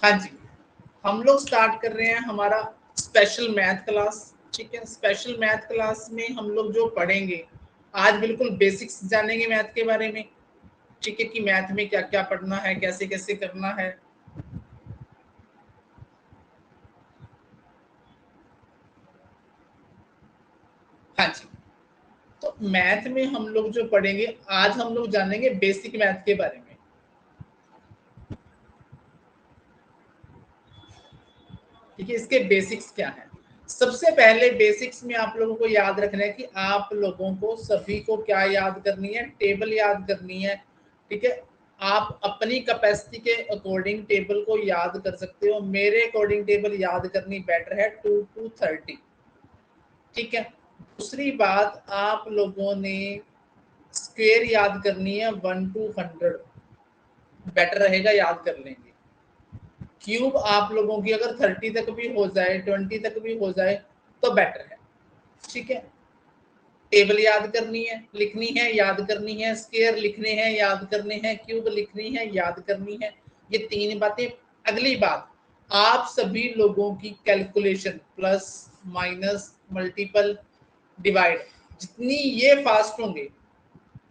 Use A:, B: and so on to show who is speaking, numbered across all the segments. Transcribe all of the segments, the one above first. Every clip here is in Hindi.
A: हाँ जी, हम लोग स्टार्ट कर रहे हैं हमारा स्पेशल मैथ क्लास। ठीक है, स्पेशल मैथ क्लास में हम लोग जो पढ़ेंगे आज बिल्कुल बेसिक्स जानेंगे मैथ के बारे में। ठीक है, कि मैथ में क्या क्या पढ़ना है, कैसे कैसे करना है। हाँ जी, तो मैथ में हम लोग जो पढ़ेंगे आज हम लोग जानेंगे बेसिक मैथ के बारे में। ठीक है, इसके बेसिक्स क्या है। सबसे पहले बेसिक्स में आप लोगों को याद रखना है कि आप लोगों को सभी को क्या याद करनी है, टेबल याद करनी है। ठीक है, आप अपनी कैपेसिटी के अकॉर्डिंग टेबल को याद कर सकते हो। मेरे अकॉर्डिंग टेबल याद करनी बेटर है 2 to 30। ठीक है, दूसरी बात आप लोगों ने स्क्वायर याद करनी है 1 to 100, बेटर रहेगा, याद कर लेंगे। क्यूब आप लोगों की अगर 30 तक भी हो जाए, 20 तक भी हो जाए तो बेटर है। ठीक है, टेबल याद करनी है, लिखनी है, याद करनी है, स्क्वायर लिखने हैं, याद करने हैं, क्यूब लिखनी है, याद करनी है। ये तीन बातें। अगली बात, आप सभी लोगों की calculation plus minus multiple divide जितनी ये फास्ट होंगे,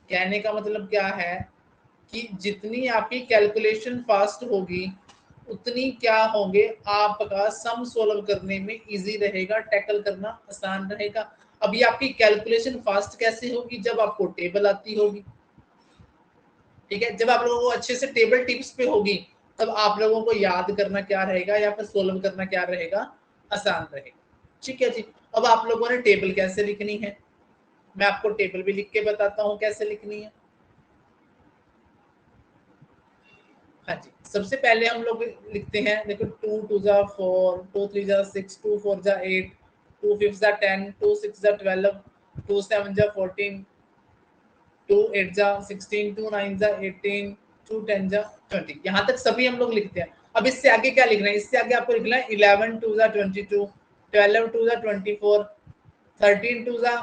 A: कहने का मतलब क्या है कि जितनी आपकी कैलकुलेशन फास्ट होगी उतनी क्या होंगे, आपका सम सोल्व करने में इजी रहेगा, टैकल करना आसान रहेगा। अभी आपकी कैलकुलेशन फास्ट कैसे होगी, जब आपको टेबल आती होगी। ठीक है, जब आप लोगों को अच्छे से टेबल टिप्स पे होगी तब आप लोगों को याद करना क्या रहेगा या फिर सोल्व करना क्या रहेगा, आसान रहेगा। ठीक है जी, अब आप लोगों ने टेबल कैसे लिखनी है, मैं आपको टेबल भी लिख के बताता हूँ कैसे लिखनी है। हाँ जी, सबसे पहले हम लोग लिखते हैं, देखो 2 2 जा 4, 2 3 जा 6, 2 4 जा 8, 2 5 जा 10, 2 6 जा 12, 2 7 जा 14, 2 8 जा 16, 2 9 जा 18, 2 10 जा 20। यहाँ तक सभी हम लोग लिखते हैं। अब इससे आगे क्या लिखना है, इससे आगे आपको लिखना है 11 2 जा 22, 12 2 जा 24, 13 2 जा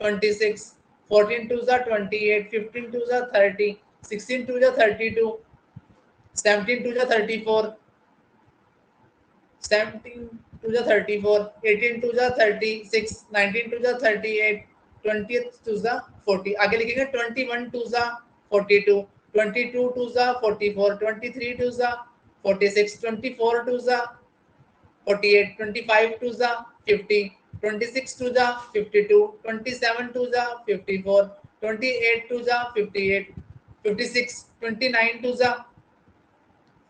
A: 26, 14 2 जा 28, 15 2 जा 30, 16 2 जा 32, 17 to the 34, 17 to the 34, 18 to the 36, 19 to the 38, 20th to the 40। आगे लिखेंगे 21 to the 42, 22 to the 44, 23 to the 46, 24 to the 48, 25 to the 50, 26 to the 52, 27 to the 54, 28 to the 58, 56, 29 to the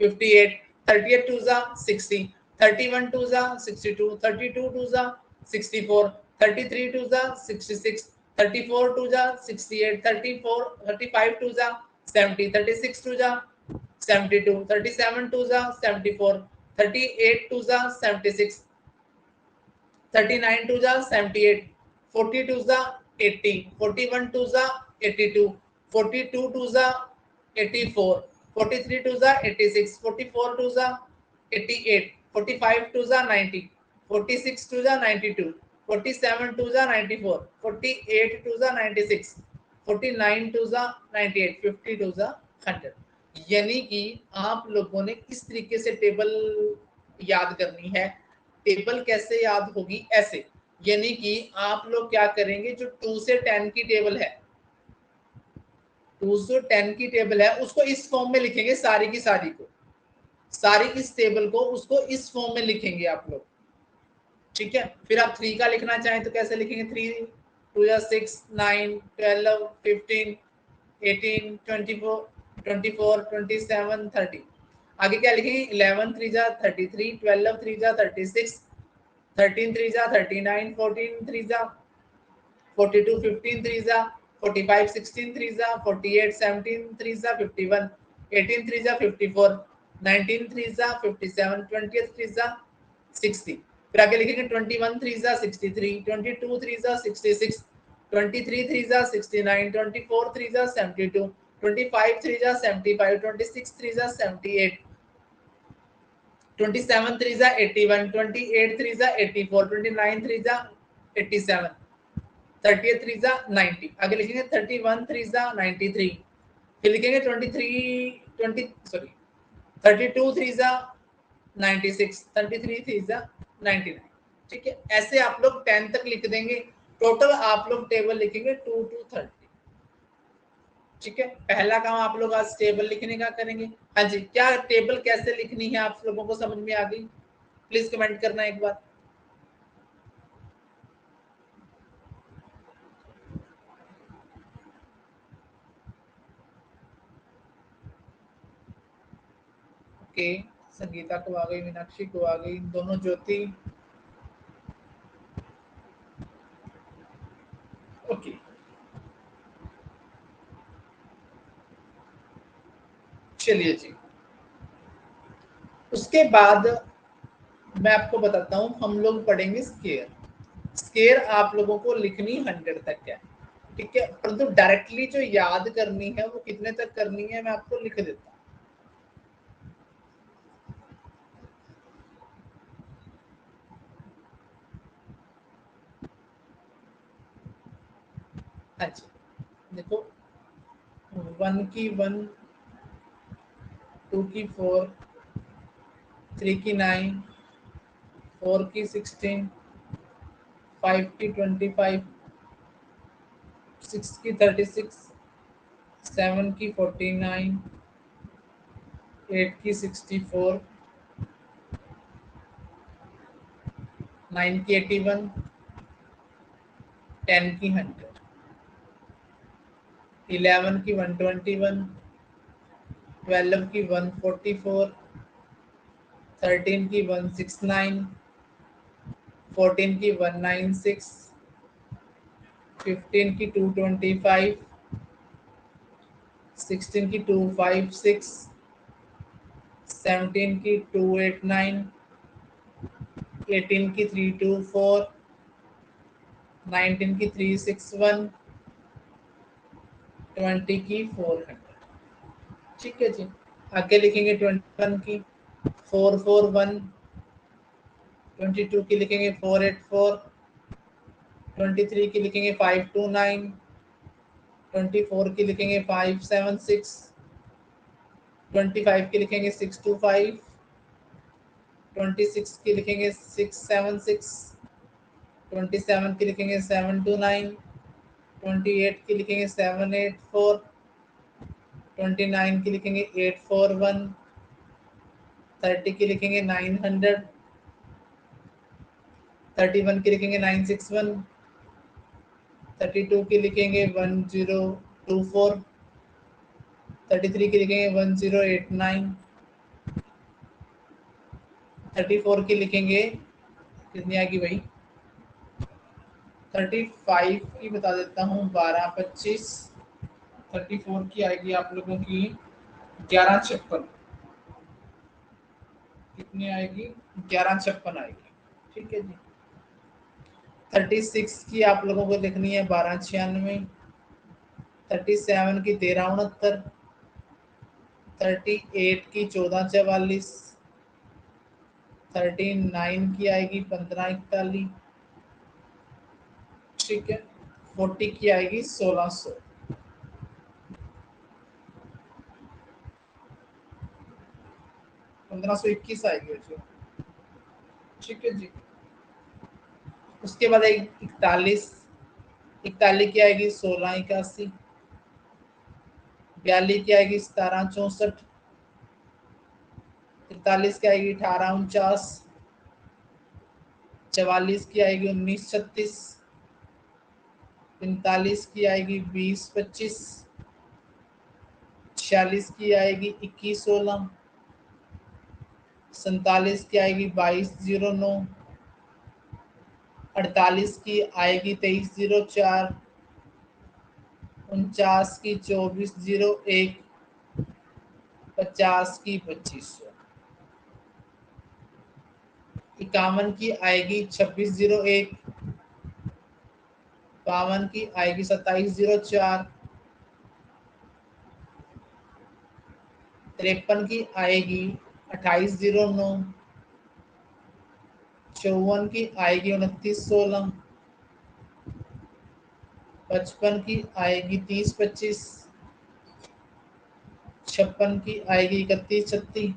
A: 58, 38 to the 60, 31 to the 62, 32 to the 64, 33 to the 66, 34 to the 68, 34, 35 to the 70, 36 to the 72, 37 to the 74, 38 to the 76, 39 to the 78, 40 to the 80, 41 to the 82, 42 to the 84, 43 to the 86, 44 to the 88, 45 to the 90, 46 to the 92, 47 to the 94, 48 to the 96, 49 to the 98, 50 to the 100। यानी कि आप लोगों ने किस तरीके से टेबल याद करनी है। टेबल कैसे याद होगी, ऐसे, यानी कि आप लोग क्या करेंगे, जो 2 से 10 की टेबल है, 2 से 10 की टेबल है उसको इस फॉर्म में लिखेंगे, सारी की सारी को, सारी इस टेबल को उसको इस फॉर्म में लिखेंगे आप लोग। ठीक है, फिर आप 3 का लिखना चाहें तो कैसे लिखेंगे, 3 2 या 6 9 12 15 18 24 24 27 30। आगे क्या लिखेंगे, 11 3 जा 33, 12 3 जा 36, 13 3 जा 39, 14 3 जा 42, 15 3 जा 45, 16 3 जा 48, 17 3 जा 51, 18 3 जा 54, 19 3 जा 57, 20 3 जा 60। फिर आगे लिखेंगे 21 3 जा 63, 22 3 जा 66, 23 3 जा 69, 24 3 जा 72, 25 3 जा 75, 26 3 जा 78, 27 3 जा 81, 28 3 जा 84, 29 3 जा 87, 30 3 जा 90। आगे लिखेंगे 31 3 जा 93। फिर लिखेंगे 23 20 सॉरी 32 3 जा 96, 33 3 जा 99। ठीक है, ऐसे आप लोग 10 तक लिख देंगे। टोटल आप लोग टेबल लिखेंगे 2 to 30। ठीक है, पहला काम आप लोग आज टेबल लिखने का करेंगे। हाँ जी, क्या टेबल कैसे लिखनी है आप लोगों को समझ में आ गई? प्लीज कमेंट करना एक बार। ओके, संगीता को आ गई, मीनाक्षी को आ गई, दोनों ज्योति। ओके, चलिए जी। उसके बाद मैं आपको बताता हूँ, हम लोग पढ़ेंगे स्केयर। स्केयर आप लोगों को लिखनी 100 तक है। ठीक है, परंतु डायरेक्टली जो याद करनी है वो कितने तक करनी है मैं आपको लिख देता हूँ। हाँ जी, देखो, 1 की 1, 2 की 4, 3 की 9, 4 की 16, 5 की 25, 6 की 36, 7 की 49, 8 की 64, 9 की 81, 10 की 100, 11 की 121, 12 की 144, 13 की 169, 14 की 196, 15 की 225, 16 की 256, 17 की 289, 18 की 324, 19 की 361, 20 की 400। ठीक है जी, आगे लिखेंगे 21 की 441, 22 की लिखेंगे 484, 23 की लिखेंगे 529, 24 की लिखेंगे 576, 25 की लिखेंगे 625, 26 की लिखेंगे 676, 27 की लिखेंगे 729, 28 की लिखेंगे 784, 29 की लिखेंगे 841, 30 की लिखेंगे 900, 31 की लिखेंगे 961, 32 की लिखेंगे 1024, 33 की लिखेंगे 1089, 34 की लिखेंगे कितनी आएगी भाई, 35 की बता देता हूँ 1225, 34 की आएगी आप लोगों की 1156। कितनी आएगी? 1156 आएगी। ठीक है जी। 36 की आप लोगों को लिखनी है 1296, 37 की 1369, 38 की 1444, 39 की आएगी 1541। ठीक है, 40 की आएगी 1600, 1521 आएगी बच्चों। ठीक है जी। उसके बाद आएगी 41, 41 की आएगी 1681, 42 की आएगी 1764, 43 की आएगी 1849, 44 की आएगी 1936, 45 की आएगी 2025, 46 की आएगी 2116, 47 की आएगी 2209, 48 की आएगी 2304, 49 की 2401, 50 की 2500, 51 की आएगी 2601, 52 की आएगी 2704, 53 की आएगी 2809, 54 की आएगी 2916, 55 की आएगी 3025, 56 की आएगी 3136,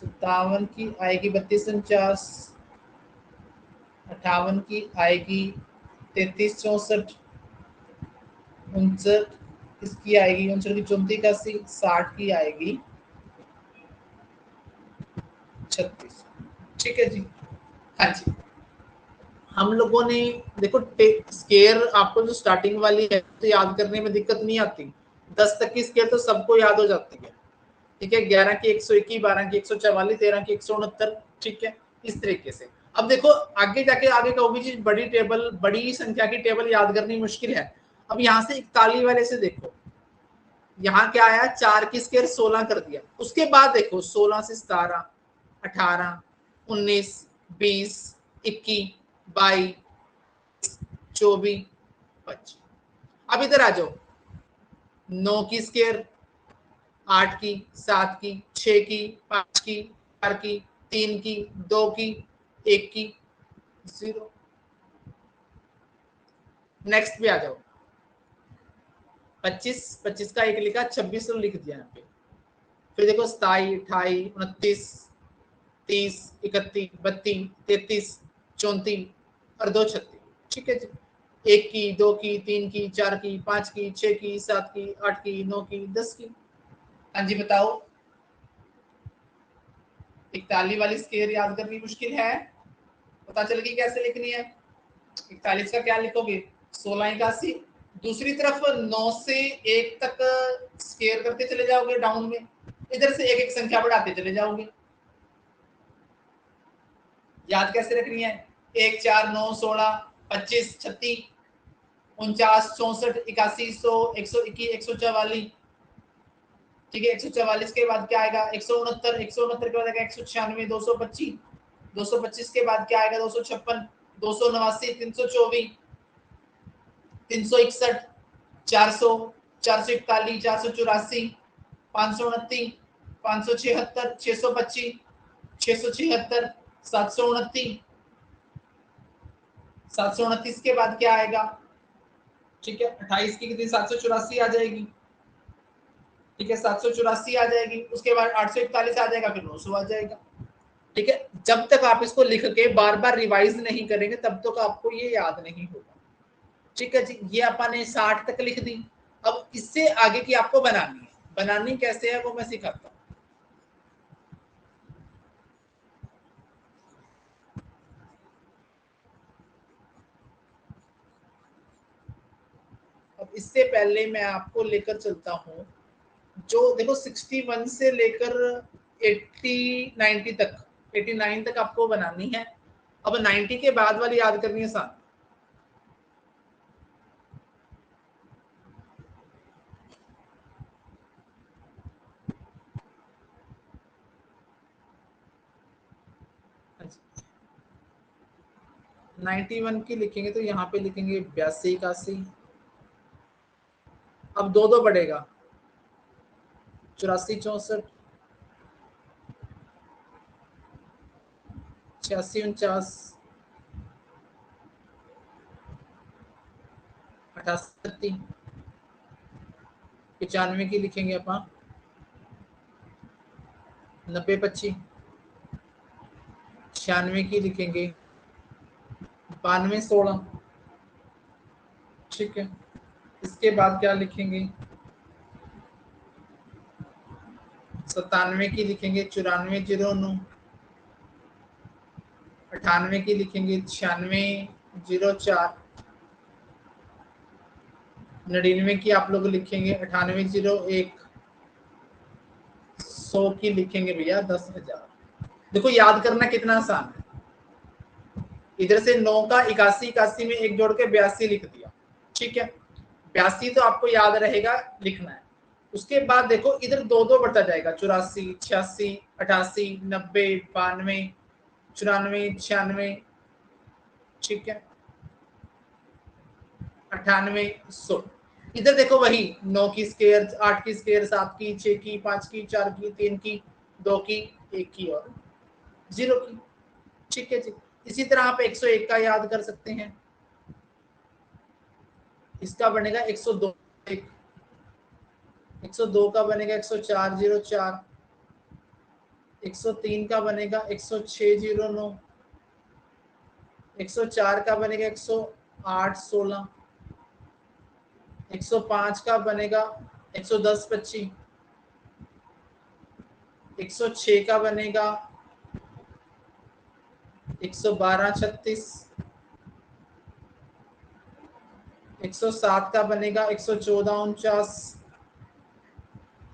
A: 57 की आएगी 3249, 58 की आएगी 3364, 59 इसकी आएगी 59 की 3481, 60 की आएगी 36। ठीक है जी। हाँ जी, हम लोगों ने देखो स्केयर आपको जो स्टार्टिंग वाली है तो याद करने में दिक्कत नहीं आती, 10 तक की स्केयर तो सबको याद हो जाती है। ठीक है, 11 की 121, 12 की 144, 13 की 169। ठीक है, इस तरीके से। अब देखो आगे जाके आगे का वो भी चीज, बड़ी टेबल, बड़ी संख्या की टेबल याद करनी मुश्किल है। अब यहाँ से 41 वाले से देखो, यहाँ क्या आया, 4 की स्केयर 16 कर दिया। उसके बाद देखो 16 से 17, 18, 19, 20, 21, 22, 24, 25। अब इधर आ जाओ, 9 की स्केयर, 8 की, 7 की, 6 की, 5 की, 4 की, 3 की, 2 की, 1 की, 0। नेक्स्ट पे आ जाओ, 25, 25 का एक लिखा, 26 तो लिख दिया यहाँ पे। फिर देखो 27, 28, 29, 30, 31, 32, 33, 34 और 2 36। ठीक है जी, 1 की, 2 की, 3 की, 4 की, 5 की, 6 की, 7 की, 8 की, 9 की, 10 की। हाँ जी बताओ, 41 वाली स्केयर याद करनी मुश्किल है, पता चल गई कैसे लिखनी है। 41 का क्या लिखोगे, 1681। दूसरी तरफ 9 से 1 तक स्केयर करते चले जाओगे डाउन में, इधर से एक एक संख्या बढ़ाते चले जाओगे। याद कैसे रखनी है, 1, 4, 9, 16, 25, 36, 49, 64, 81, 100, 121, 144। ठीक है, 144 के बाद क्या आएगा, 169, 169 के बाद आएगा 196, 225, 225 के बाद क्या आएगा, 256, 289, 324, 361, 400, 441, 484, 529, 576, 625, 676, 729, 729 के बाद क्या आएगा। ठीक है, 28 की कितनी, 784 आ जाएगी। ठीक है, 784 आ जाएगी। उसके बाद 841 आ जाएगा, फिर 900 आ जाएगा। ठीक है, जब तक आप इसको लिख के बार बार रिवाइज नहीं करेंगे तब तक आपको ये याद नहीं होगा। ठीक है जी, ये अपन ने 60 तक लिख दी। अब इससे आगे की आपको बनानी है, बनानी कैसे है वो मैं सिखाता हूँ। अब इससे पहले मैं आपको लेकर चलता हूँ, जो देखो 61 से लेकर 80 90 तक, 89 तक आपको बनानी है। अब 90 के बाद वाली याद करनी है आसान। अच्छा, 91 की लिखेंगे तो यहाँ पे लिखेंगे 82, 81। अब दो दो बढ़ेगा, 84, 64, 86, 49, 88, 95 की लिखेंगे अपन, 90, 25, 96 की लिखेंगे, 92, 16। ठीक है, इसके बाद क्या लिखेंगे, 97 की लिखेंगे, 94, 09, 98 की लिखेंगे, 96, 04, 99 की आप लोग लिखेंगे, 98, 01, 100 की लिखेंगे भैया 10,000। देखो याद करना कितना आसान है, इधर से 9 का 81, 81 में एक जोड़ के 82 लिख दिया। ठीक है, 82 तो आपको याद रहेगा, लिखना है। उसके बाद देखो इधर दो दो बढ़ता जाएगा, 84, 86, 88, 90, 92, 94, 96। ठीक है, 98, 100। इधर देखो वही 9 की स्केयर, 8 की स्केयर, 7 की, 6 की, 5 की, 4 की, 3 की, 2 की, 1 की और 0 की। ठीक है जी, इसी तरह आप 101 का याद कर सकते हैं। इसका बनेगा 102, 102 का बनेगा 104, 04, 103 का बनेगा 10609, 104 का बनेगा 10816, 105 का बनेगा 11025, 106 का बनेगा 11236, 107 का बनेगा 11449,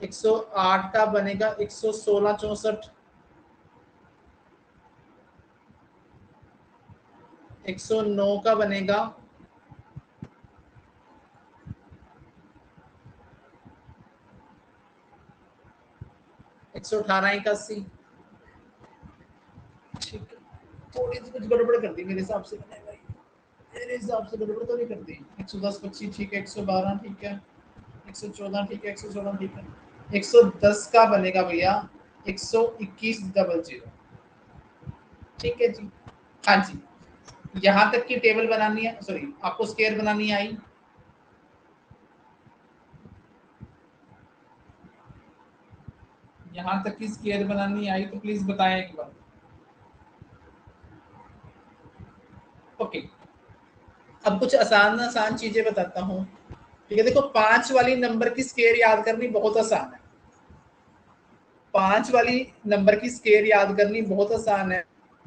A: 108 का बनेगा 11664, 109 का बनेगा 11881। ठीक है, थोड़ी सी कुछ गड़बड़ कर दी मेरे हिसाब से, मैंने भाई मेरे हिसाब से गड़बड़ तो नहीं कर दी। 11025 ठीक है, 112 ठीक है, 114 ठीक है, 116 ठीक है, 110 का बनेगा भैया 12100। ठीक है जी, हाँ जी। यहाँ तक की टेबल बनानी है, सॉरी आपको स्केयर बनानी आई। यहाँ तक की स्केयर बनानी आई तो प्लीज बताएं एक बार। ओके, अब कुछ आसान आसान चीजें बताता हूँ। ठीक है, देखो 5 वाली नंबर की स्केयर याद करनी बहुत आसान है। 5 वाली नंबर की स्केयर याद करनी बहुत आसान है।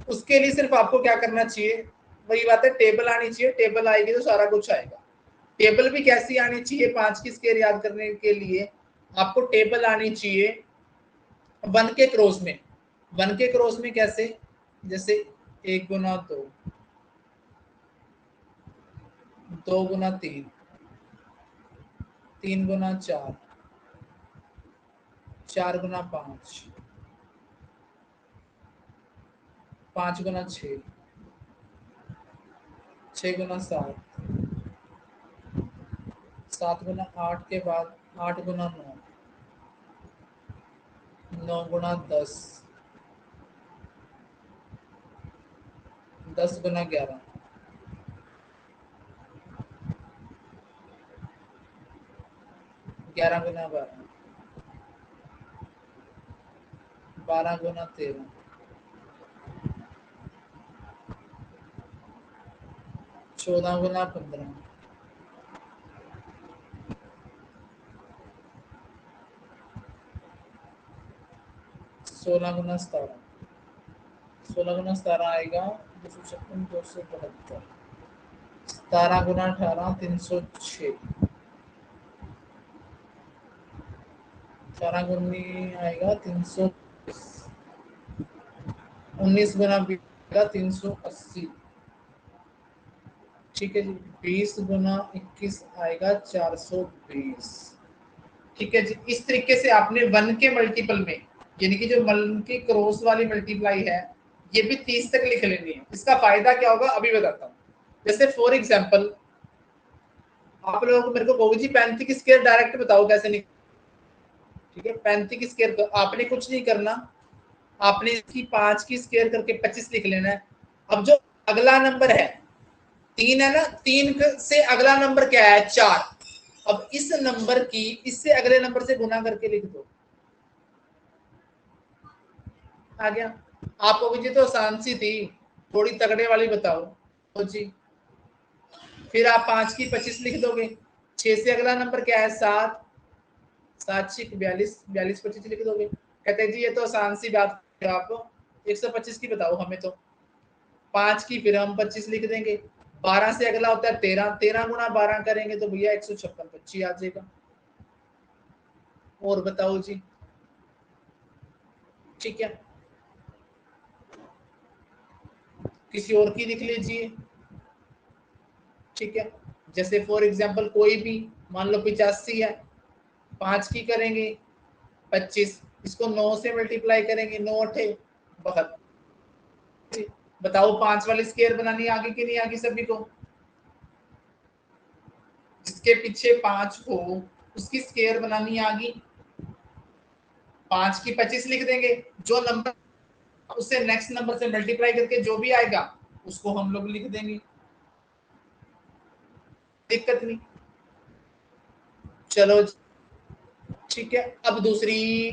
A: उसके लिए सिर्फ आपको क्या करना चाहिए, वही बात है, टेबल आनी चाहिए। टेबल आएगी तो सारा कुछ आएगा। टेबल भी कैसी आनी चाहिए 5 की स्केयर याद करने के लिए? आपको टेबल आनी चाहिए 1 के क्रॉस में। 1 के क्रॉस में कैसे? जैसे 1 गुना 2, 2 गुना 3, 3 गुना 4, 4 गुना 5, 5 गुना 6, 6 गुना 7, 7 गुना 8 के बाद 8 गुना 9, 9 गुना 10, 10 गुना 11, 11 गुना 12, 12 गुना 13, 14 गुना 15, 16 गुना 17, 16 गुना 17 आएगा 256, 272, 17 गुना 18 306, 18 गुनी आएगा 300, 19 गुना 20 आएगा 380। ठीक है जी, 20 गुना 21 आएगा 420। ठीक है जी, इस तरीके से आपने 1 के मल्टीपल में, यानी कि जो 1 की क्रॉस वाली मल्टीप्लाई है, ये भी 30 तक लिख लेनी है। इसका फायदा क्या होगा अभी बताता हूँ। जैसे फॉर एग्जांपल आप लोगों को मेरे को कहोगे जी 35 की स्क्वायर डायरेक्ट बताओ कैसे निकल। ठीक है, 35 की स्क्वायर आपने कुछ नहीं करना, आपने इसकी 5 की स्क्वायर करके 25 लिख लेना है। अब जो अगला नंबर है 3 है ना, 3 से अगला नंबर क्या है 4। अब इस नंबर की इससे अगले नंबर से गुना करके लिख दो, आ गया। आपको भी जी तो आसान सी थी, थोड़ी तगड़े वाली बताओ तो जी। फिर आप 5 की 25 लिख दोगे, 6 से अगला नंबर क्या है 7, 7 6 42, 42 25 लिख दोगे। कहते हैं जी ये तो आसान सी बात है, आप 125 की बताओ हमें तो। 5 की फिर हम 25 लिख देंगे। 12 से अगला होता है 13, 13 गुना 12 करेंगे तो भैया 156 25 आ जाएगा। और बताओ जी। ठीक है, किसी और की लिख लीजिए। ठीक है, जैसे फॉर एग्जांपल कोई भी मान लो 85 है, 5 की करेंगे 25, इसको 9 से मल्टीप्लाई करेंगे, 9 अठे 72। बताओ 5 वाली स्केयर बनानी आगे कि नहीं आगे सभी को? जिसके पीछे 5 हो उसकी स्केयर बनानी आगी। 5 की 25 लिख देंगे, जो नंबर उससे नेक्स्ट नंबर से मल्टीप्लाई करके जो भी आएगा उसको हम लोग लिख देंगे, दिक्कत नहीं। चलो ठीक है, अब दूसरी,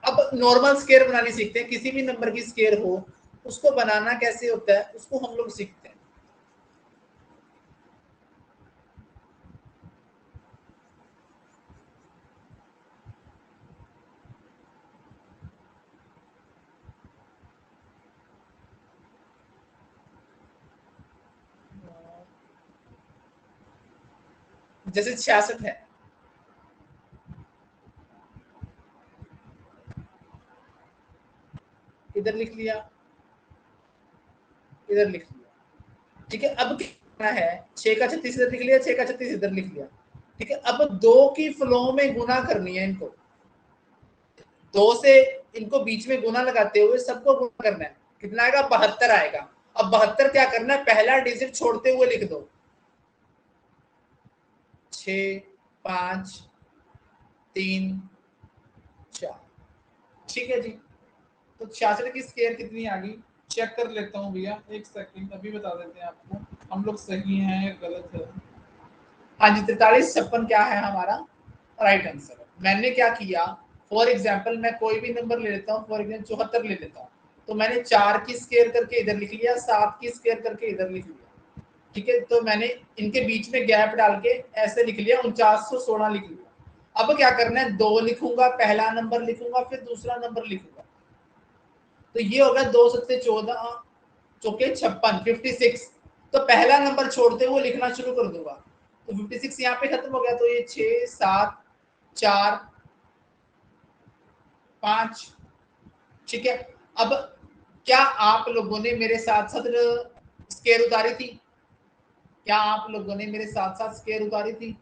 A: अब नॉर्मल स्केयर बनानी सीखते हैं, किसी भी नंबर की स्केयर हो उसको बनाना कैसे होता है उसको हम लोग सीखते हैं। जैसे 66 है, इधर लिख लिया, इधर लिख लिया, ठीक है। अब क्या है, 6 का 36 इधर लिख लिया, 6 का 36 इधर लिख लिया, ठीक है। अब 2 की फ्लो में गुना करनी है इनको, 2 से इनको बीच में गुना लगाते हुए सबको गुना करना है, कितना आएगा 72 आएगा। अब 72 क्या करना है, पहला डिजिट छोड़ते हुए लिख दो, 6 5 3 4, ठीक है जी। तो 66 की स्केयर कितनी आ गई, चेक कर लेता हूँ भैया, एक सेकंड, अभी बता देते हैं आपको हम लोग सही हैं या गलत है। हाँ जी, 4356 क्या है हमारा राइट आंसर। मैंने क्या किया, फॉर एग्जाम्पल मैं कोई भी नंबर ले लेता हूँ, फॉर एग्जाम्पल 74 ले लेता हूँ, तो मैंने 4 की स्केयर करके इधर लिख लिया, 7 की स्केयर करके इधर लिख लिया, ठीक है। तो मैंने इनके बीच में गैप डाल के ऐसे लिख लिया, 4916 लिख लिया। अब क्या करना है, 2 लिखूंगा, पहला नंबर लिखूंगा, फिर दूसरा नंबर लिखूंगा, तो ये होगा 2 सत्ते 14 चौके 56, 56। तो पहला नंबर छोड़ते हुए लिखना शुरू कर दूंगा, तो 56 यहाँ पे खत्म हो गया, तो ये 6 7 4 5, ठीक है। अब क्या आप लोगों ने मेरे साथ साथ स्केयर उतारी थी, क्या आप लोगों ने मेरे साथ साथ स्केयर उतारी थी?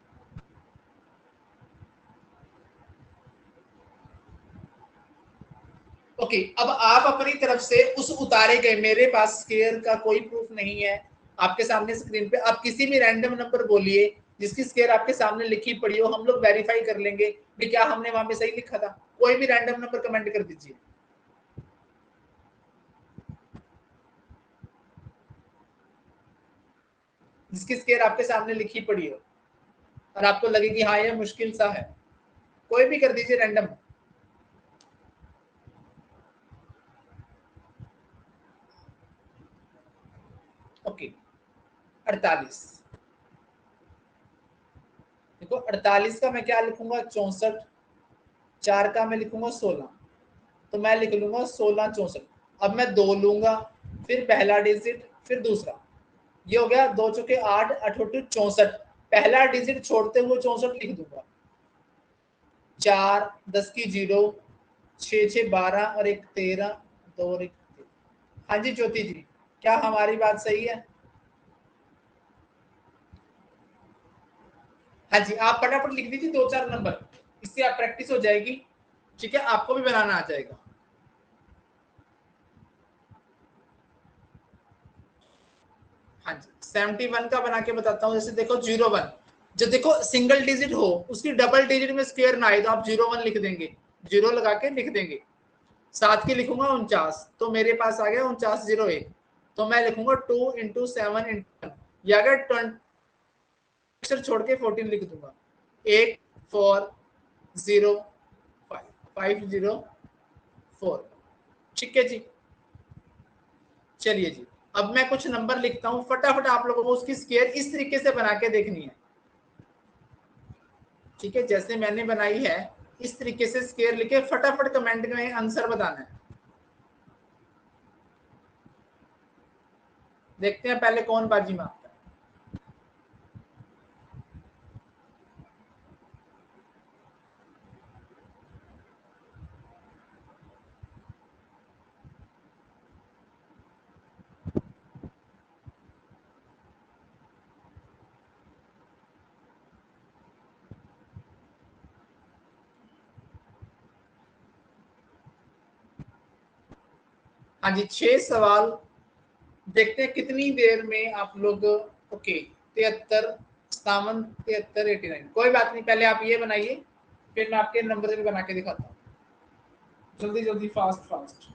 A: ओके, अब आप अपनी तरफ से उस उतारे गए, मेरे पास स्केयर का कोई प्रूफ नहीं है आपके सामने स्क्रीन पे, आप किसी भी रैंडम नंबर बोलिए जिसकी स्केयर आपके सामने लिखी पड़ी हो, हम लोग वेरीफाई कर लेंगे कि क्या हमने वहां पे सही लिखा था। कोई भी रैंडम नंबर कमेंट कर दीजिए, जिसकी स्केयर आपके सामने लिखी पड़ी हो और आपको लगे कि हाँ ये मुश्किल सा है, कोई भी कर दीजिए रैंडम। ओके, 48, देखो 48 का मैं क्या लिखूंगा, 64, 4 का मैं लिखूंगा 16, तो मैं लिख लूंगा 16 64। अब मैं 2 लूंगा, फिर पहला डिजिट, फिर दूसरा, ये हो गया 2 चौके 8, 8 64, पहला डिजिट छोड़ते हुए 64 लिख दूंगा, 4 10 की 0, 6 6 12 और 1 13, 2 और 1 13। हाँ जी ज्योति जी, क्या हमारी बात सही है? हाँ जी, आप फटाफट लिख दीजिए 2 4 नंबर, इससे आप प्रैक्टिस हो जाएगी, ठीक है, आपको भी बनाना आ जाएगा। हाँ जी, 71 का बना के बताता हूँ। जैसे देखो 01, जो देखो सिंगल डिजिट हो उसकी डबल डिजिट में स्क्वायर ना आए तो आप 01 लिख देंगे, 0 लगा के लिख देंगे। 7 की लिखूंगा 49, तो मेरे पास आ गया 4901, तो मैं लिखूंगा 2 इंटू 7 इंटू 1, या अगर 20 अक्षर छोड़ के 14 लिख दूंगा, 8405 504, ठीक है जी। चलिए जी, अब मैं कुछ नंबर लिखता हूं, फटाफट आप लोगों को उसकी स्केयर इस तरीके से बना के देखनी है, ठीक है, जैसे मैंने बनाई है इस तरीके से स्केयर लिखे, फटाफट कमेंट में आंसर बताना है। देखते हैं पहले कौन बाजी मारता है। हाँ जी, 6 सवाल, देखते हैं कितनी देर में आप लोग। ओके, 73 57 73 89, कोई बात नहीं, पहले आप ये बनाइए, फिर मैं आपके नंबर भी बना के दिखाता हूँ, जल्दी जल्दी फास्ट फास्ट।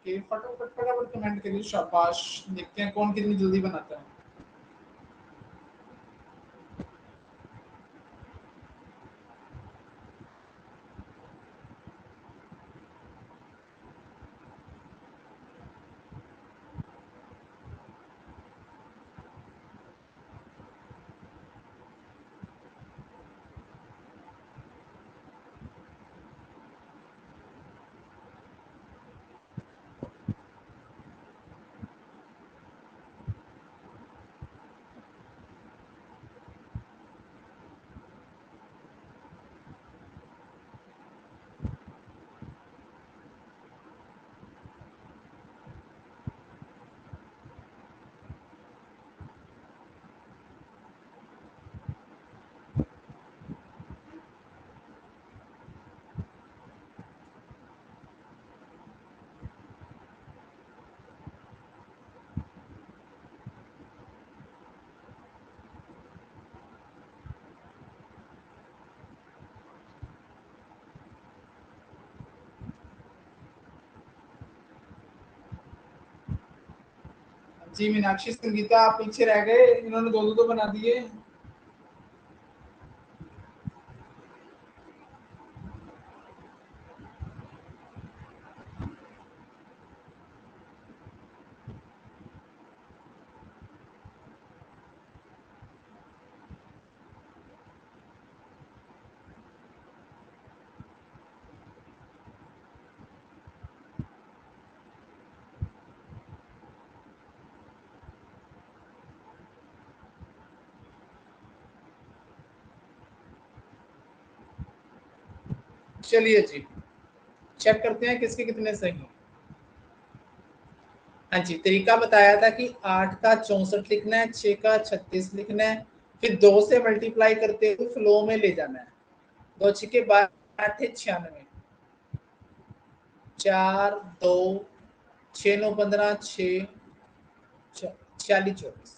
A: ओके, फटाफट फटाफट कमेंट करिए, शाबाश। देखते हैं कौन कितनी जल्दी बनाता है। जी मीनाक्षी संगीता, आप पीछे रह गए, इन्होंने दो दो तो बना दिए। चलिए जी, चेक करते हैं किसके कितने सही हैं। हाँ जी, तरीका बताया था कि 8 का 64 लिखना है, 6 का 36 लिखना है, फिर 2 से मल्टीप्लाई करते हुए फ्लो में ले जाना है। 2 छिके 12, 8 96, 4 2 6 9 15, 6 46 24,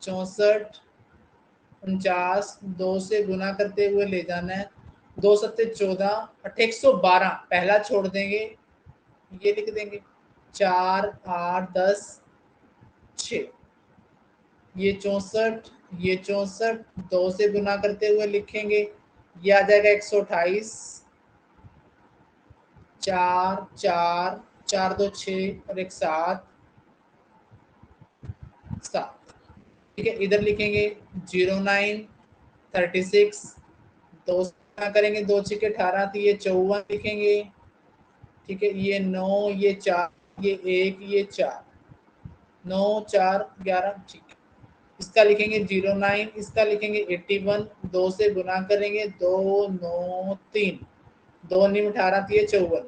A: 64 49, 2 से गुना करते हुए ले जाना है। 2 सत्ते 14, 112 पहला छोड़ देंगे, ये लिख देंगे। 4 8 10 6, ये 64, ये 64, 2 से गुना करते हुए लिखेंगे, ये आ जाएगा 128। 4 4 4 2 6 और एक 7 7, ठीक है। इधर लिखेंगे 09 36, 2 से गुना करेंगे, 2 6 18, तो ये 54 लिखेंगे, ठीक है। ये 9, ये 4, ये 1, ये 4, 9 4 11, ठीक है। इसका लिखेंगे 09, इसका लिखेंगे 81, 2 से गुना करेंगे, 2 9 3, 2 9 18, तो ये 54,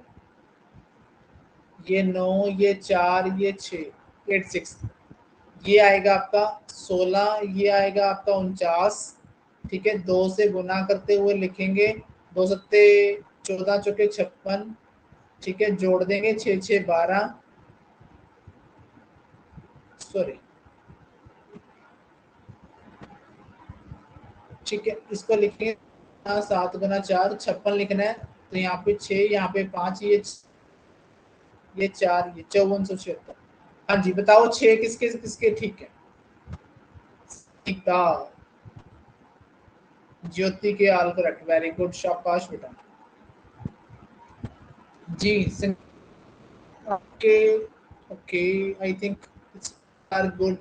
A: ये 9, ये 4, ये 6 86, ये आएगा आपका 16, ये आएगा आपका 49, ठीक है। 2 से गुना करते हुए लिखेंगे, 2 सत्ते 14 चौके 56, ठीक है। जोड़ देंगे 6 6 12, सॉरी, ठीक है। इसको लिखेंगे 7 गुना 4 56 लिखना है, तो यहाँ पे 6, यहाँ पे 5, ये 4, ये 5476। हाँ जी, बताओ 6 किसके किसके ठीक है। सीता, ज्योति के आल करेक्ट, वेरी गुड, शाबाश बेटा। जी okay okay, I think it's are good.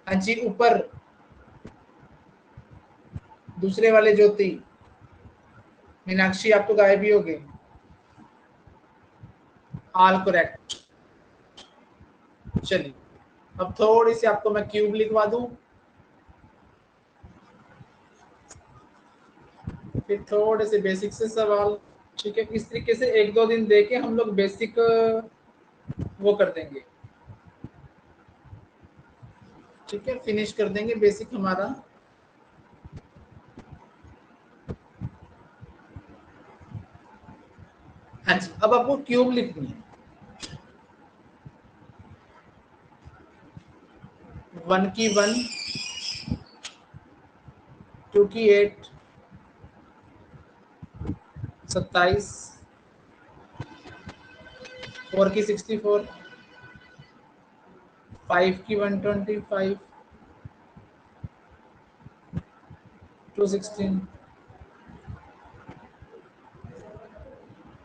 A: हाँ जी, ऊपर दूसरे वाले ज्योति, मीनाक्षी आप तो गायब ही हो गए। आल करेक्ट। चलिए, अब थोड़ी सी आपको मैं क्यूब लिखवा दूं, फिर थोड़े से बेसिक से सवाल, ठीक है। इस तरीके से एक दो दिन देके हम लोग बेसिक वो कर देंगे, ठीक है, फिनिश कर देंगे बेसिक हमारा। हाँ जी, अब आपको क्यूब लिखनी है। 1 की 1, 2 की 8, 27, 4 की 64, 5 की 125, 216,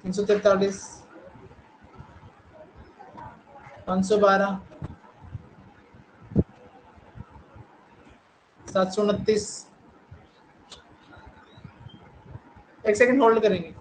A: 343, 512, 729। एक सेकंड होल्ड करेंगे।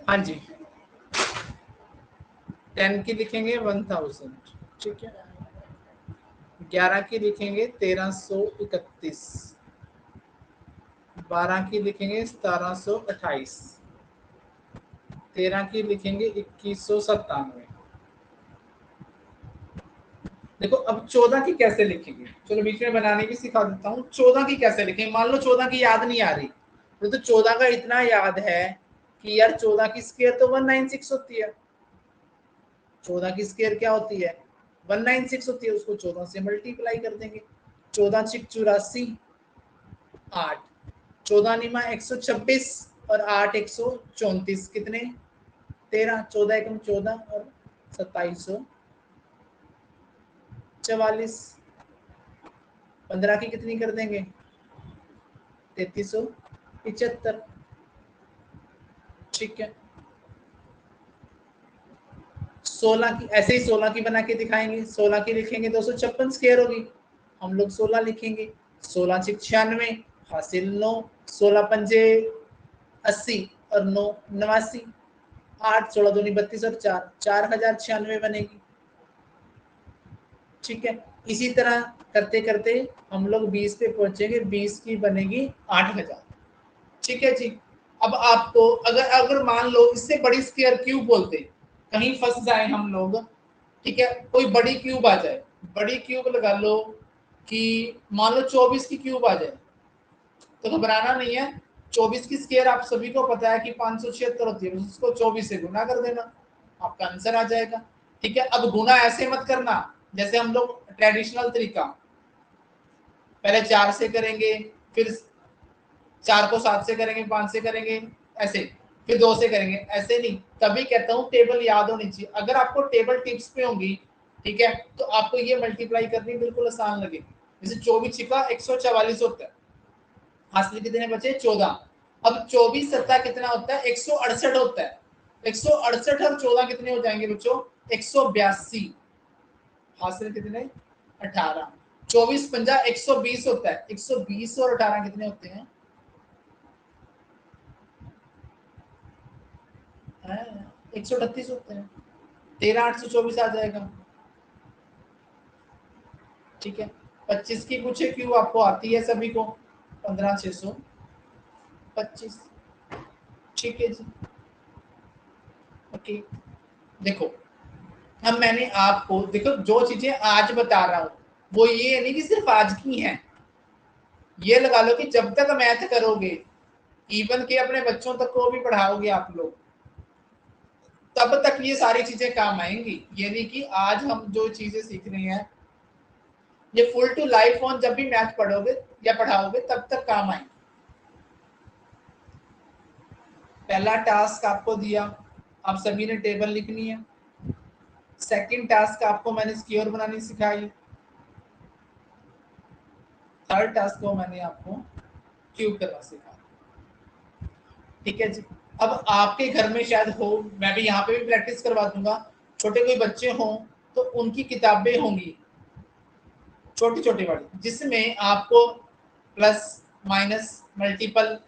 A: हाँ जी, 10 की लिखेंगे 1000, ठीक है। 11 की लिखेंगे 1331, 12 की लिखेंगे 1728, 13 की लिखेंगे 2197। देखो अब 14 की कैसे लिखेंगे, चलो बीच में बनाने की सिखा देता हूँ। 14 की कैसे लिखेंगे, मान लो 14 की याद नहीं आ रही, तो 14 का इतना याद है कि यार 14 की स्क्वायर तो 196 होती है। 14 की स्क्वायर क्या होती है, 196 होती है, उसको 14 से मल्टीप्लाई कर देंगे। 14 छिक 84, 8, 14 निमा 126 और 8 134, कितने 13, 14 एकम 14 और 2744। 15 की कितनी कर देंगे 3375, ठीक है। 16 की ऐसे ही 16 की बना के दिखाएंगे। 16 की लिखेंगे 256 स्क्वायर होगी, हम लोग 16 लिखेंगे। 16 छिक 96, हासिल 9, 16 पंजे 80 और 9 89, 8 16 दूनी 32 और 4 4096 बनेगी, ठीक है। इसी तरह करते करते हम लोग 20 पे पहुंचेंगे, 20 की बनेगी 8000, ठीक है जी। अब आपको अगर अगर मान लो इससे बड़ी स्क्वायर क्यूब बोलते, कहीं फंस जाए हम लोग, ठीक है, कोई बड़ी क्यूब आ जाए, बड़ी क्यूब लगा लो कि मान लो 24 की क्यूब आ जाए, तो घबराना नहीं है। 24 की स्क्वायर आप सभी को पता है कि 576 होती है, उसको 24 से गुना कर देना, आपका आंसर आ जाएगा, ठीक है। अब गुना ऐसे मत करना जैसे हम लोग ट्रेडिशनल तरीका, पहले 4 से करेंगे, फिर 4 को 7 से करेंगे, 5 से करेंगे, ऐसे फिर 2 से करेंगे, ऐसे नहीं। तभी कहता हूँ टेबल याद होनी चाहिए। अगर आपको टेबल टिप्स पे होंगी, ठीक है, तो आपको ये मल्टीप्लाई करनी बिल्कुल आसान लगेगी। जैसे 24 छिपा 144 होता है, हासिल कितने बचे 14। अब 24 सत्ता कितना होता है 168 होता है। 168 और 14 कितने हो जाएंगे बच्चों 182, हासिल कितने 18। 24 पंजा 120 होता है, 120 और 18 कितने होते हैं 138 होते हैं। 13 824 आ जाएगा, ठीक है। 25 की पूछे क्यों, आपको आती है सभी को, 15 625, ठीक है जी, ओके। देखो अब मैंने आपको, देखो जो चीजें आज बता रहा हूं वो ये नहीं कि सिर्फ आज की हैं, ये लगा लो कि जब तक मैथ करोगे, इवन के अपने बच्चों तक को भी पढ़ाओगे आप लोग, तब तक ये सारी चीजें काम आएंगी। ये नहीं कि आज हम जो चीजें सीख रहे हैं ये फुल टू लाइफ ऑन जब भी मैथ पढ़ोगे या पढ़ाओगे तब तक काम आएंगे। पहला टास्क आपको दिया, आप सभी ने टेबल लिखनी है। सेकंड टास्क आपको मैंने स्क्वायर बनानी सिखाई। थर्ड टास्क को मैंने आपको क्यूब करना सिखाया, ठीक है जी। अब आपके घर में शायद हो, मैं भी यहाँ पे भी प्रैक्टिस करवा दूंगा, छोटे कोई बच्चे हों तो उनकी किताबें होंगी छोटी छोटी वाली, जिसमें आपको प्लस माइनस मल्टीपल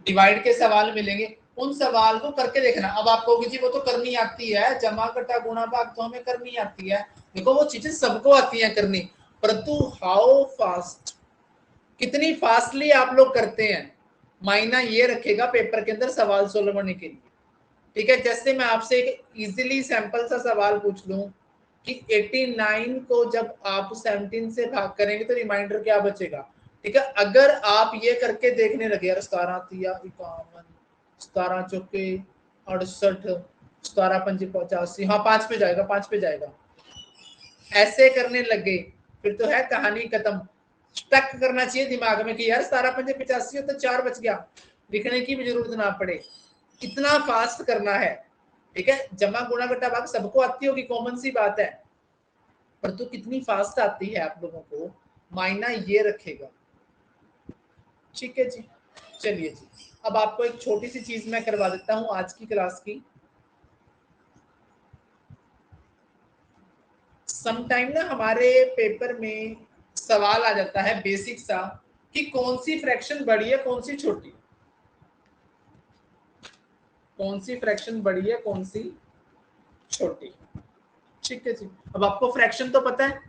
A: डिवाइड के सवाल मिलेंगे। उन सवाल को करके देखना। अब आप कहोगे जी वो तो करनी आती है, जमा घटा गुणा भाग तो हमें करनी आती है। देखो वो चीजें सबको आती है करनी, परंतु हाउ फास्ट, कितनी फास्टली आप लोग करते हैं, मायना ये रखेगा पेपर के अंदर सवाल सोल्व होने के लिए। ठीक है, जैसे मैं आपसे एक इजीली सैंपल सा सवाल पूछ लूं कि 89 को जब आप 17 से भाग करेंगे तो रिमाइंडर क्या बचेगा। ठीक है, अगर आप ये करके देखने लगे यार 17 तिया 51, 17 चौके 68, 17 पंजे 85, हाँ 5 पे जाएगा, 5 पे जाएगा, ऐसे करने लगे फिर तो है कहानी खत्म। स्टक करना चाहिए दिमाग में कि यार 17 पंजे 85 हो तो 4 बच गया, लिखने की भी जरूरत ना पड़े, इतना फास्ट करना है। ठीक है, जमा गुणा घटा भाग सबको आती होगी, कॉमन सी बात है, पर तो कितनी फास्ट आती है आप लोगों को, मायना ये रखेगा। ठीक है जी, चलिए जी, अब आपको एक छोटी सी चीज मैं करवा देता हूं आज की क्लास की। समटाइम ना हमारे पेपर में सवाल आ जाता है बेसिक सा कि कौन सी फ्रैक्शन बड़ी है कौन सी छोटी, कौन सी फ्रैक्शन बड़ी है कौन सी छोटी। ठीक है जी, अब आपको फ्रैक्शन तो पता है,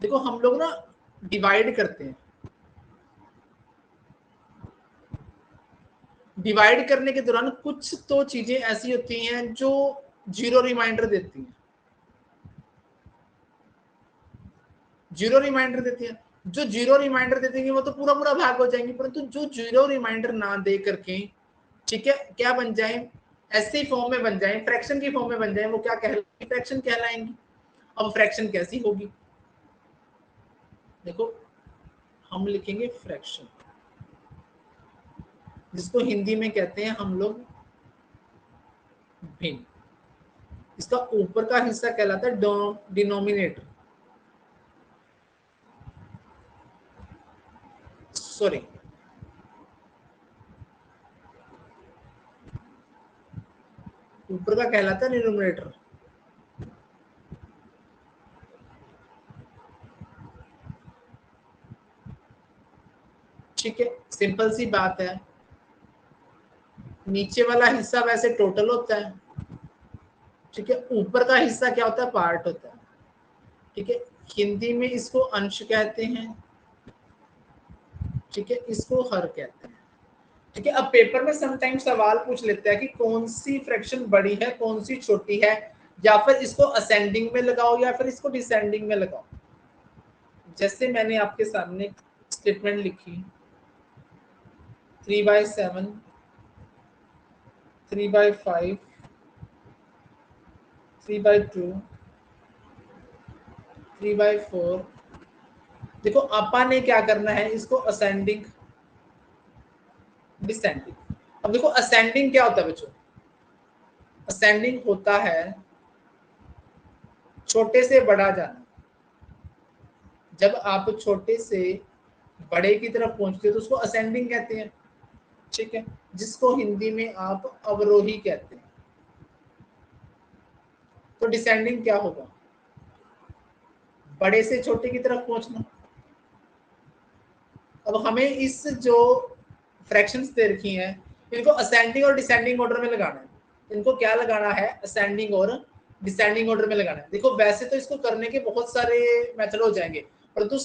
A: देखो हम लोग ना डिवाइड करते हैं, डिवाइड करने के दौरान कुछ तो चीजें ऐसी होती हैं जो जीरो रिमाइंडर देती हैं, जीरो रिमाइंडर देती है, जो जीरो रिमाइंडर दे देंगे वो तो पूरा पूरा भाग हो जाएंगे, परंतु जो जीरो रिमाइंडर ना दे करके ठीक है क्या बन जाए, ऐसी फॉर्म में बन जाए, फ्रैक्शन की फॉर्म में बन जाए, वो क्या कहलाएंगे, फ्रैक्शन कहलाएंगी। अब फ्रैक्शन कैसी होगी, देखो हम लिखेंगे फ्रैक्शन, जिसको हिंदी में कहते हैं हम लोग भिन्न, इसका ऊपर का हिस्सा कहलाता है डिनोमिनेटर, सॉरी ऊपर का कहलाता है डिनोमिनेटर। ठीक है, सिंपल सी बात है, नीचे वाला हिस्सा वैसे टोटल होता है, ठीक है, ऊपर का हिस्सा क्या होता है, पार्ट होता है। ठीक है, हिंदी में इसको अंश कहते हैं, ठीक है, इसको हर कहते हैं। ठीक है, अब पेपर में समटाइम सवाल पूछ लेते हैं कि कौन सी फ्रैक्शन बड़ी है कौन सी छोटी है, या फिर इसको असेंडिंग में लगाओ या फिर इसको डिसेंडिंग में लगाओ। जैसे मैंने आपके सामने स्टेटमेंट लिखी 3/7, 3/5, 3/2, 3/4, देखो आपा ने क्या करना है, इसको असेंडिंग डिसेंडिंग। अब देखो असेंडिंग क्या होता है बच्चों, असेंडिंग होता है छोटे से बड़ा जाना, जब आप छोटे से बड़े की तरफ पहुंचते हो तो उसको असेंडिंग कहते हैं। ठीक है, जिसको हिंदी में आप अवरोही कहते हैं। तो डिसेंडिंग क्या होगा, बड़े से छोटे की तरफ पहुंचना। अब हमें इस जो फ्रैक्शंस दे रखी हैं इनको असेंडिंग और डिसेंडिंग ऑर्डर में लगाना है, इनको क्या लगाना है, असेंडिंग और डिसेंडिंग ऑर्डर में लगाना है। देखो वैसे तो इसको करने के बहुत सारे मेथड हो जाएंगे, परंतु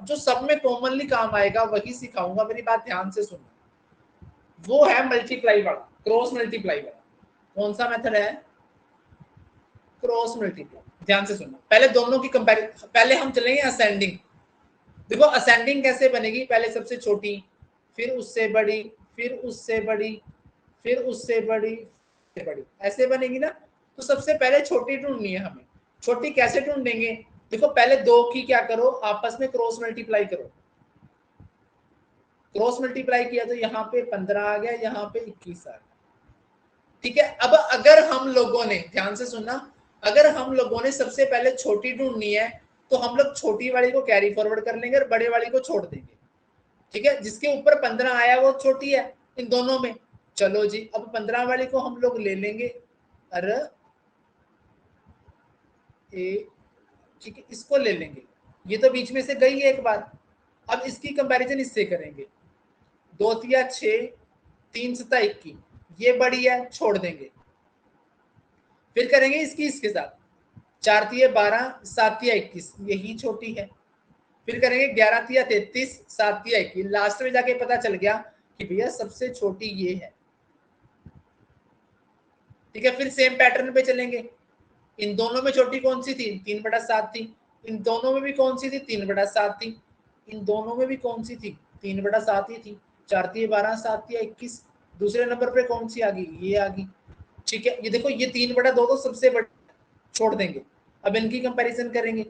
A: जो सब में कॉमनली काम आएगा वही सिखाऊंगा, मेरी बात ध्यान से सुनना। वो है मल्टीप्लाई वाला, क्रॉस मल्टीप्लाई वाला। कौन सा मेथड है, क्रॉस मल्टीप्लाई। ध्यान से सुनना, पहले दोनों की कंपैरिजन, पहले हम चलेंगे असेंडिंग। देखो असेंडिंग कैसे बनेगी, पहले सबसे छोटी, फिर उससे बड़ी, फिर उससे बड़ी, फिर उससे बड़ी, फिर बड़ी, ऐसे बनेगी ना। तो सबसे पहले छोटी ढूंढनी है हमें। छोटी कैसे ढूंढेंगे, देखो पहले दो की क्या करो, आपस में क्रॉस मल्टीप्लाई करो। क्रॉस मल्टीप्लाई किया तो यहाँ पे 15 आ गया, यहाँ पे 21 आ गया। ठीक है, अब अगर हम लोगों ने, ध्यान से सुनना, अगर हम लोगों ने सबसे पहले छोटी ढूंढनी है तो हम लोग छोटी वाली को कैरी फॉरवर्ड कर लेंगे और बड़े वाली को छोड़ देंगे। ठीक है, जिसके ऊपर 15 आया वो छोटी है इन दोनों में। चलो जी, अब 15 वाली को हम लोग ले लेंगे, अरे ठीक है, इसको ले लेंगे, ये तो बीच में से गई है एक बार। अब इसकी कंपैरिजन इससे करेंगे, 2 तिया 6, 3 सता 21, ये बड़ी है छोड़ देंगे। फिर करेंगे इसकी इसके साथ, 4 तिया 12, 7 तिया 21, यही छोटी है। फिर करेंगे 11 तिया 33, 7 तिया 21, लास्ट में जाके पता चल गया कि भैया सबसे छोटी ये है। ठीक है, फिर सेम पैटर्न पे चलेंगे। इन दोनों में छोटी कौन सी थी? 3/7 थी। इन दोनों में भी कौन सी थी? 3/7 थी। इन दोनों में भी कौन सी थी? 3/7 ही थी। 4 तिया 12, 7 तिया 21। दूसरे नंबर पे कौन सी आ गई? ये आ गई। ठीक है, ये देखो, ये 3/2 तो सबसे बड़ी, छोड़ देंगे। अब इनकी कंपैरिजन करेंगे।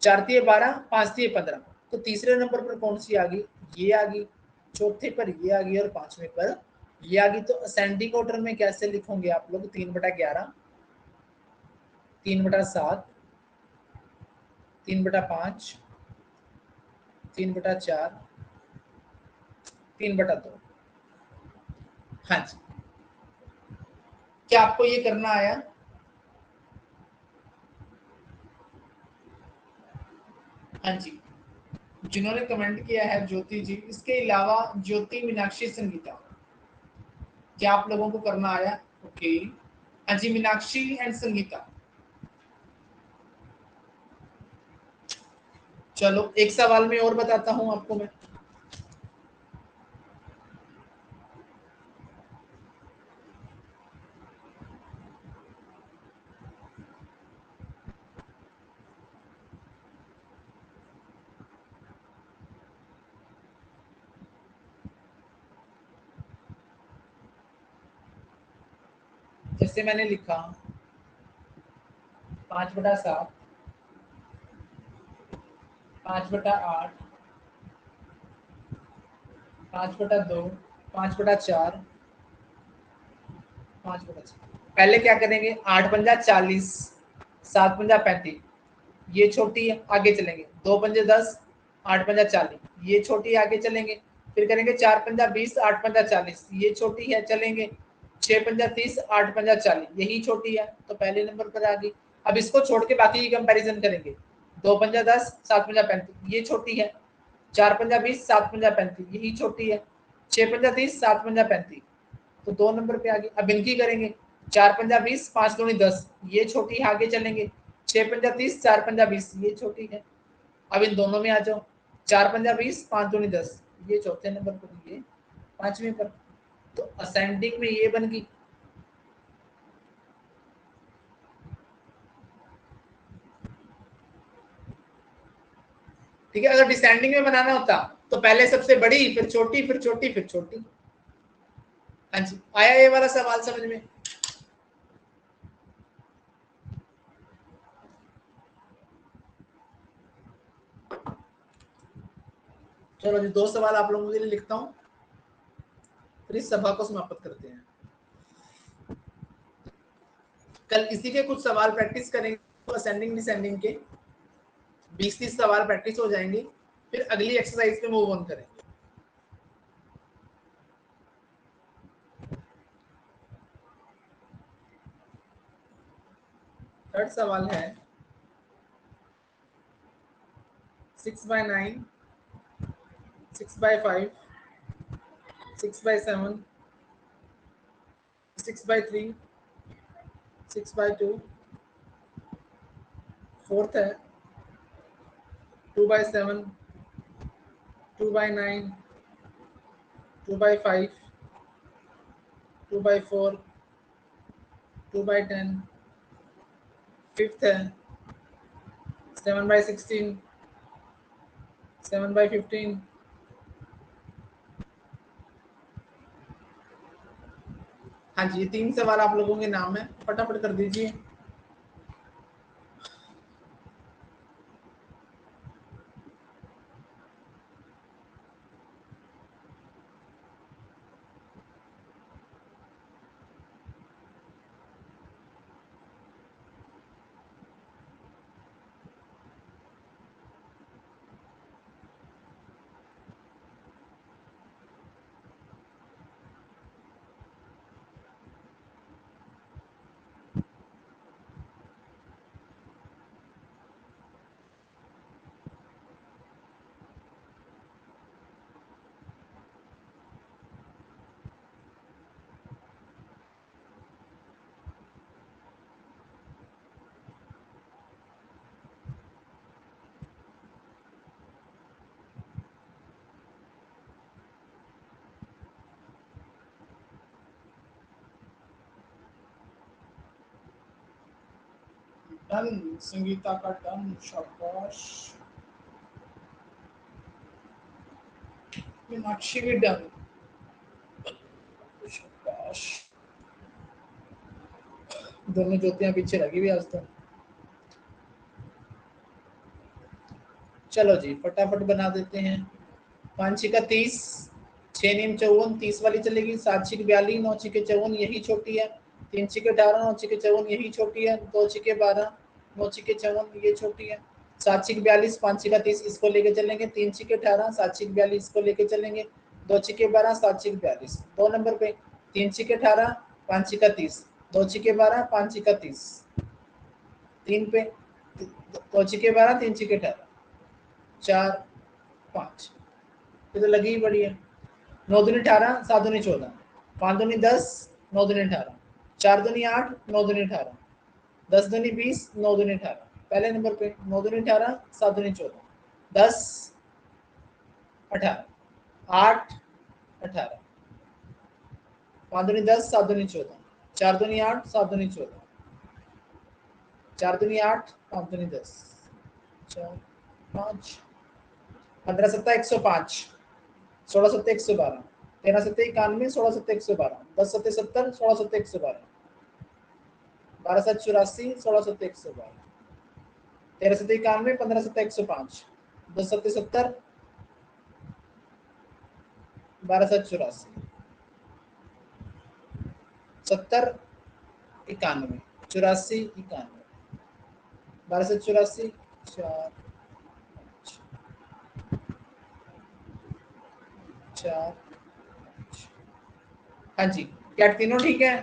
A: 4 तिया 12, 5 तिया 15, तो तीसरे नंबर पर कौन सी आ गई? ये आ गई। चौथे पर ये आ गई और पांचवें पर ये आ गई। तो असेंडिंग ऑर्डर में कैसे लिखोगे आप लोग? 3/11, 3/7, 3/5, 3/4, 3/2। हाँ जी, क्या आपको ये करना आया? हाँ जी, जिन्होंने कमेंट किया है ज्योति जी, इसके अलावा ज्योति, मीनाक्षी, संगीता, क्या आप लोगों को करना आया? ओके, हाँ जी, मीनाक्षी एंड संगीता। चलो एक सवाल में और बताता हूं आपको मैं। जैसे मैंने लिखा 5/7, 5/8, 5/2, 5/4, 5/6। पहले क्या करेंगे? 8×5 = 40, 7×5 = 35, ये छोटी है, आगे चलेंगे। 2×5 = 10, 8×5 = 40, ये छोटी है, आगे चलेंगे। फिर करेंगे 4×5 = 20, 8×5 = 40, ये छोटी है, चलेंगे। 6×5 = 30, 8×5 = 40, यही छोटी है, तो पहले नंबर पर आ गई। अब इसको छोड़ के बाकी की कंपैरिजन करेंगे। 2×10, 7×35, ये छोटी है। 4×20, 7×35, यही छोटी है। 6×30, 7×35, तो 2 नंबर पे आ गई। अब इनकी करेंगे। 4×20, 5×10, ये छोटी है, आगे चलेंगे। 6×30, 4×20, ये छोटी है। अब इन दोनों में आ जाओ। 4×20, 5×10, ये चौथे नंबर पर, ये पांचवें पर। तो असेंडिंग में ये बन गई। ठीक है, अगर डिसेंडिंग में बनाना होता तो पहले सबसे बड़ी, फिर छोटी, फिर छोटी, फिर छोटी। हाँ जी, आया ये वाला सवाल समझ में? चलो जी, 2 सवाल आप लोगों के लिए लिखता हूँ, फिर इस सभा को समाप्त करते हैं। कल इसी के कुछ सवाल प्रैक्टिस करेंगे, तो असेंडिंग डिसेंडिंग के 20-30 सवाल प्रैक्टिस हो जाएंगे। फिर अगली एक्सरसाइज पे मूव ऑन करेंगे। थर्ड सवाल है 6/9, 6/5, 6/7, 6/3, 6/2। फोर्थ है 2/7, 2/9, 2/5, 2/4, 2/10। फिफ्थ है 7/16, 7/15। हाँ जी, 3 सवाल आप लोगों के नाम है, फटाफट कर दीजिए। डन, संगीता का डन, शाबाश। मीनाक्षी भी डन, शाबाश। दोनों ज्योतियां पीछे लगी हुई आज तो। चलो जी फटाफट बना देते हैं। 5 छिका 30, 6 नीम 54, 30 वाली चलेगी। 7 छिक 42, 9 छिके 54, यही छोटी है। 3 छिके 18, 9 छिके 54, यही छोटी है। 2 छिके 12, 9 छिके 54, ये छोटी है। 7 छिक 42, 5 छिका 30, इसको लेके चलेंगे। 3 छिके 18, 7 छिक 42, इसको लेके चलेंगे। 2 छिके 12, 7 छिक 42, 2 नंबर पे। 3 छिके 18, 5 छिका 30, 2 छिके 12, 5 छिका 30, 3 पे। 2 छिके 12, 3 छिके 18, 4 5, ये तो लगी ही बड़ी है। 9 दूनी 18, 7 दूनी 14, 5 दूनी 10, 9 दूनी 18, 4 दूनी 8, 9 दूनी 18, 10 दूनी 20, 9 दूनी 18। पहले नंबर पे 9 दूनी 18, 7 दूनी 14, 10 18, 8 18, 5 दूनी 10, 7 दूनी 14, 4 दूनी 8, 7 दूनी 14, 4 दूनी 8, 5 दूनी 10, 4 5, 15 7 105, 16 7 112, 13 7 91, 16 7 112, 10 7 70, 16 7 112, 12 7 84, 16 7 112, 13 7 91, 15 7 105, 10 7 70, 12 7 84, 70 91, 84 91, 12 7 84, 4 4। हाँ जी, क्या तीनों ठीक है?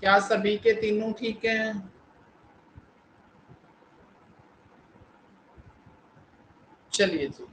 A: क्या सभी के तीनों ठीक हैं? चलिए जी।